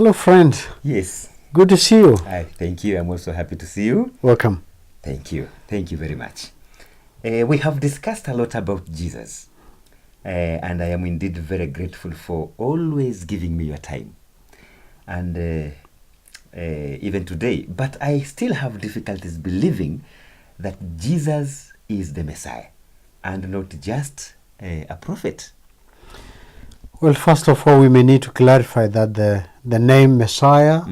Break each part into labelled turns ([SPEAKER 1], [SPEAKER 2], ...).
[SPEAKER 1] Hello, friend.
[SPEAKER 2] Yes.
[SPEAKER 1] Good to see you.
[SPEAKER 2] Hi, thank you. I'm also happy to see you.
[SPEAKER 1] Welcome.
[SPEAKER 2] Thank you. Thank you very much. We have discussed a lot about Jesus. And I am indeed very grateful for always giving me your time. And even today. But I still have difficulties believing that Jesus is the Messiah and not just a prophet.
[SPEAKER 1] Well, first of all, we may need to clarify that the name Messiah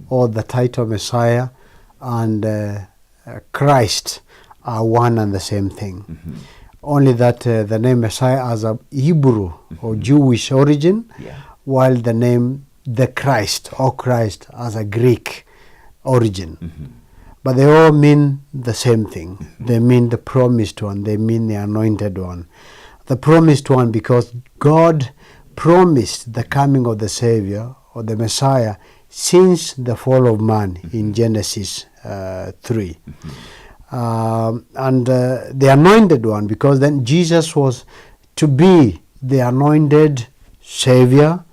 [SPEAKER 1] or the title Messiah and Christ are one and the same thing. Only that the name Messiah has a Hebrew or Jewish origin, while the name the Christ or Christ has a Greek origin. But they all mean the same thing. They mean the promised one. They mean the anointed one. The promised one because God promised the coming of the Savior or the Messiah since the fall of man in Genesis 3. And the anointed one because then Jesus was to be the anointed Savior,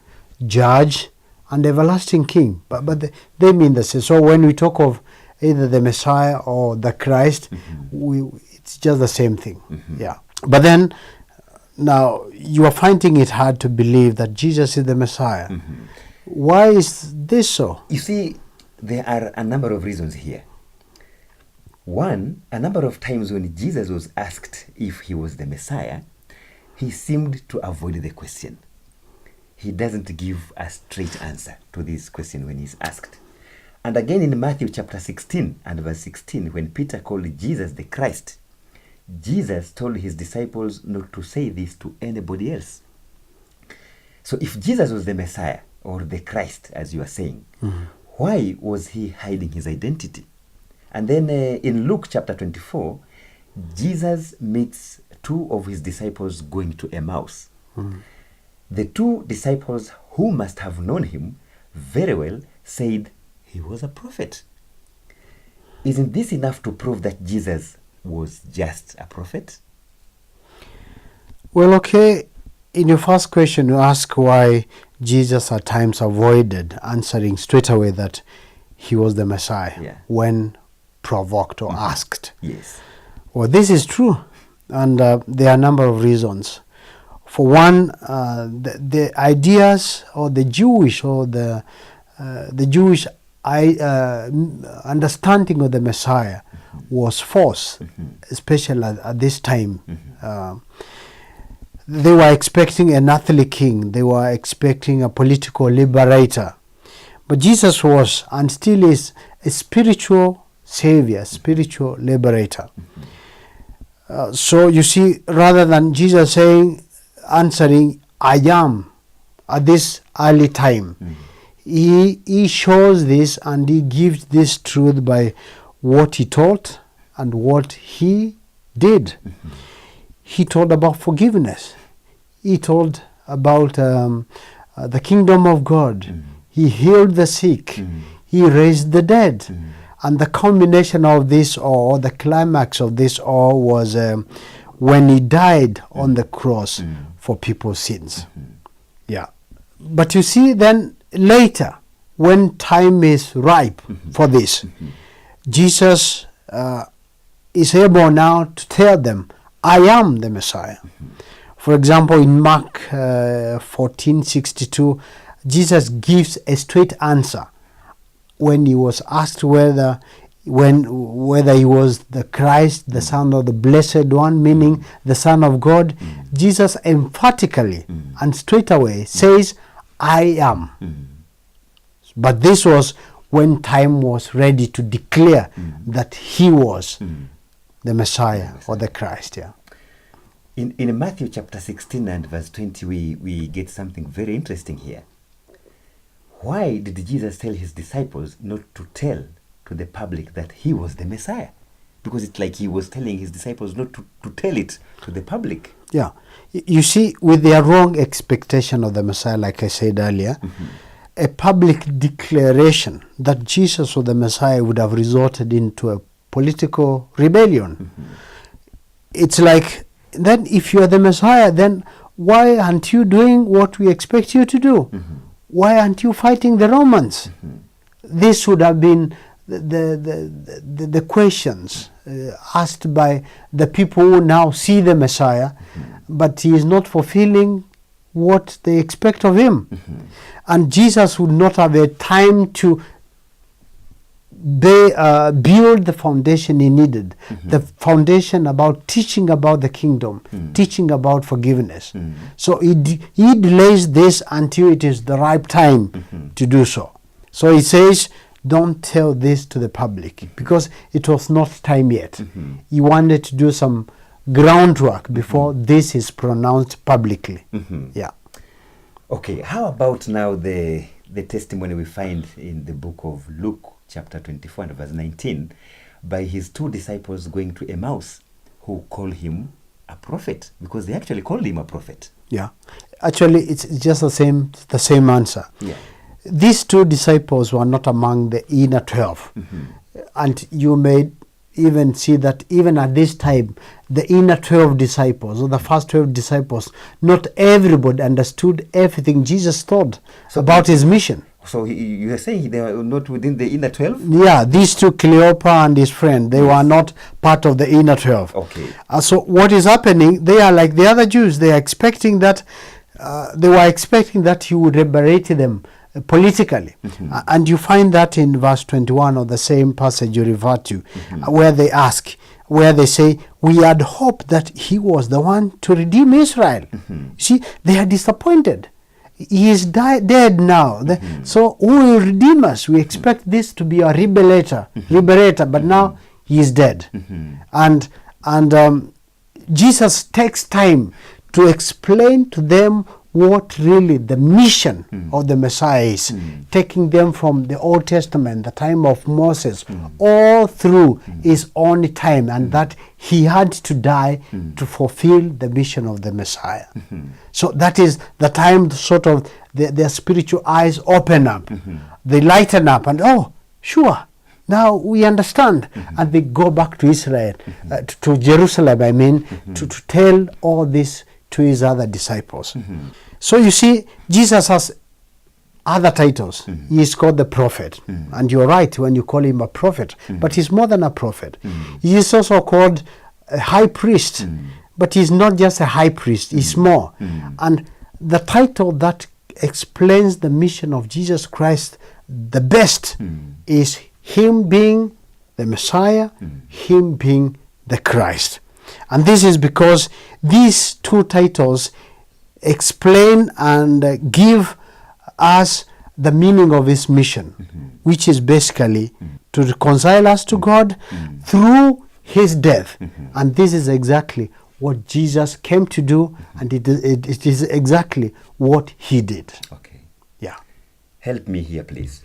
[SPEAKER 1] Judge, and everlasting King. But they mean the same. So when we talk of either the Messiah or the Christ, it's just the same thing. Yeah. But then now you are finding it hard to believe that Jesus is the Messiah. Why is this so?
[SPEAKER 2] You see, there are a number of reasons here. One, a number of times when Jesus was asked if he was the Messiah, he seemed to avoid the question. He doesn't give a straight answer to this question when he's asked. And again in Matthew chapter 16 and verse 16, when Peter called Jesus the Christ, Jesus told his disciples not to say this to anybody else. So if Jesus was the Messiah or the Christ, as you are saying, why was he hiding his identity? And then in Luke chapter 24, Jesus meets two of his disciples going to Emmaus. The two disciples who must have known him very well said he was a prophet. Isn't this enough to prove that Jesus was just a prophet?
[SPEAKER 1] Well, okay, in your first question you ask why Jesus at times avoided answering straight away that he was the Messiah when provoked or asked.
[SPEAKER 2] Yes.
[SPEAKER 1] Well, this is true, and there are a number of reasons. For one, the ideas or the Jewish or the Jewish understanding of the Messiah was false, especially at this time. They were expecting an earthly king. They were expecting a political liberator. But Jesus was and still is a spiritual savior, spiritual liberator. So you see, rather than Jesus answering, I am, at this early time, he shows this and he gives this truth by what he taught and what he did. He told about forgiveness. He told about the kingdom of God. He healed the sick. He raised the dead. And the culmination of this, or the climax of this all, was when he died on the cross for people's sins. Yeah. But you see, then later, when time is ripe for this, Jesus is able now to tell them, I am the Messiah. For example, in Mark 14:62, Jesus gives a straight answer when he was asked whether he was the Christ, the Son of the Blessed One, meaning the Son of God. Jesus emphatically and straight away says, I am. But this was when time was ready to declare that he was the Messiah or the Christ.
[SPEAKER 2] In Matthew chapter 16 and verse 20, we get something very interesting here. Why did Jesus tell his disciples not to tell to the public that he was the Messiah? Because it's like he was telling his disciples not to tell it to the public.
[SPEAKER 1] Yeah. You see, with their wrong expectation of the Messiah, like I said earlier, a public declaration that Jesus was the Messiah would have resulted into a political rebellion. It's like, then if you are the Messiah, then why aren't you doing what we expect you to do? why aren't you fighting the Romans? This would have been the questions asked by the people who now see the Messiah, but he is not fulfilling what they expect of him. And Jesus would not have a time to build the foundation he needed, the foundation about teaching about the kingdom, teaching about forgiveness. So he delays this until it is the right time to do so. So he says, don't tell this to the public, because it was not time yet. He wanted to do some groundwork before this is pronounced publicly. Yeah.
[SPEAKER 2] Okay, how about now the testimony we find in the book of Luke chapter 24 and verse 19 by his two disciples going to Emmaus, who call him a prophet, because they actually called him a prophet.
[SPEAKER 1] Yeah. Actually, it's just the same answer.
[SPEAKER 2] Yeah.
[SPEAKER 1] These two disciples were not among the inner 12. And you may even see that even at this time, the inner 12 disciples, or the first 12 disciples, not everybody understood everything Jesus taught about his mission.
[SPEAKER 2] So you are saying they were not within the inner 12?
[SPEAKER 1] Yeah, these two, Cleopas and his friend, they were not part of the inner 12.
[SPEAKER 2] Okay.
[SPEAKER 1] So what is happening, they are like the other Jews. They are expecting that, he would liberate them politically. And you find that in verse 21 of the same passage you refer to, where they say, we had hoped that he was the one to redeem Israel. See, they are disappointed. He is dead now. So who will redeem us? We expect this to be a liberator, but now he is dead. And Jesus takes time to explain to them what really the mission of the Messiah is, taking them from the Old Testament, the time of Moses, all through his own time, and that he had to die to fulfill the mission of the Messiah. So that is the time sort of their spiritual eyes open up, they lighten up, and sure, now we understand. And they go back to Israel, to Jerusalem, to tell all this to his other disciples. So you see, Jesus has other titles. He is called the prophet. And you're right when you call him a prophet, but he's more than a prophet. He is also called a high priest, but he's not just a high priest, he's more. And the title that explains the mission of Jesus Christ the best is him being the Messiah, him being the Christ. And this is because these two titles explain and give us the meaning of his mission, which is basically to reconcile us to God through his death. And this is exactly what Jesus came to do, and it is exactly what he did.
[SPEAKER 2] Okay.
[SPEAKER 1] Yeah.
[SPEAKER 2] Help me here, please.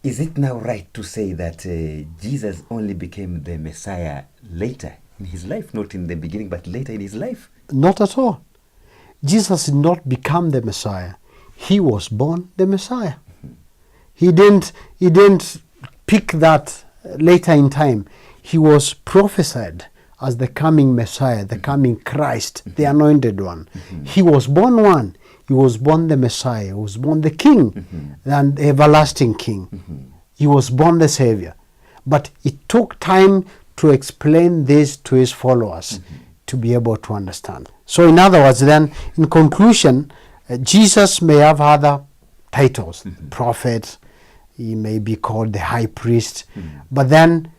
[SPEAKER 2] Is it now right to say that Jesus only became the Messiah later in his life, not in the beginning, but later in his life?
[SPEAKER 1] Not at all. Jesus did not become the Messiah. He was born the Messiah. He didn't pick that later in time. He was prophesied as the coming Messiah, the coming Christ, the anointed one. He was born one. He was born the Messiah. He was born the King, and the everlasting King. He was born the Savior. But it took time to explain this to his followers to be able to understand. So in other words, then, in conclusion, Jesus may have other titles, prophet, he may be called the high priest, but then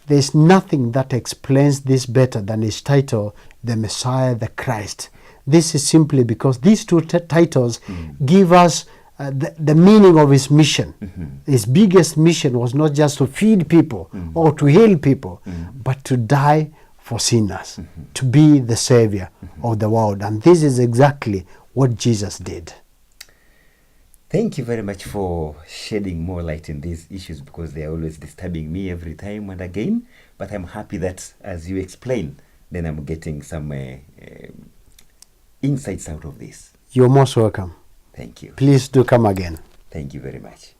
[SPEAKER 1] there's nothing that explains this better than his title, the Messiah, the Christ. This is simply because these two titles give us the meaning of his mission. His biggest mission was not just to feed people or to heal people, but to die for sinners, to be the Savior of the world. And this is exactly what Jesus did.
[SPEAKER 2] Thank you very much for shedding more light in these issues, because they are always disturbing me every time and again. But I'm happy that as you explain, then I'm getting some insights out of this.
[SPEAKER 1] You're most welcome.
[SPEAKER 2] Thank you.
[SPEAKER 1] Please do come again.
[SPEAKER 2] Thank you very much.